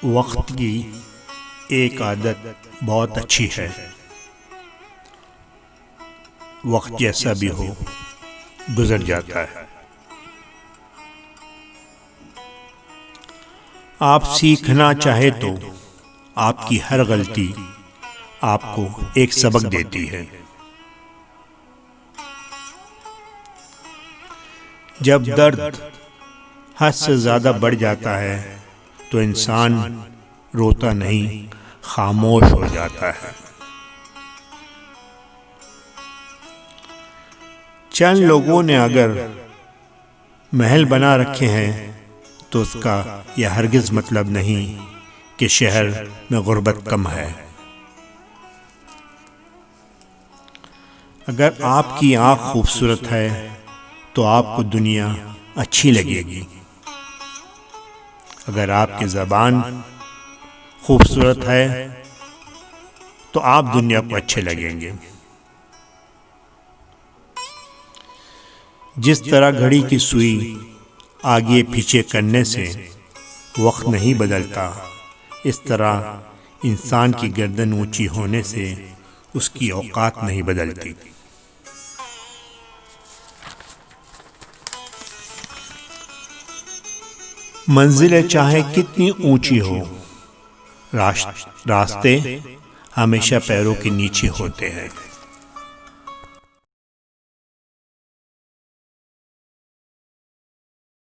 वक्त की एक आदत बहुत अच्छी है। वक्त जैसा भी हो गुजर जाता है। आप सीखना चाहे तो आपकी हर गलती आपको एक सबक देती है। जब दर्द हद से ज्यादा बढ़ जाता है तो इंसान रोता नहीं, खामोश हो जाता है। चंद लोगों ने अगर महल बना रखे हैं तो उसका यह हरगिज मतलब नहीं कि शहर में गुर्बत कम है। अगर आपकी आँख खूबसूरत है तो आपको दुनिया अच्छी लगेगी। अगर आपकी ज़बान खूबसूरत है तो आप दुनिया को अच्छे लगेंगे। जिस तरह घड़ी की सुई आगे पीछे करने से वक्त नहीं बदलता, इस तरह इंसान की गर्दन ऊंची होने से उसकी औकात नहीं बदलती। मंजिलें चाहे कितनी ऊंची हो, रास्ते हमेशा पैरों के नीचे होते हैं।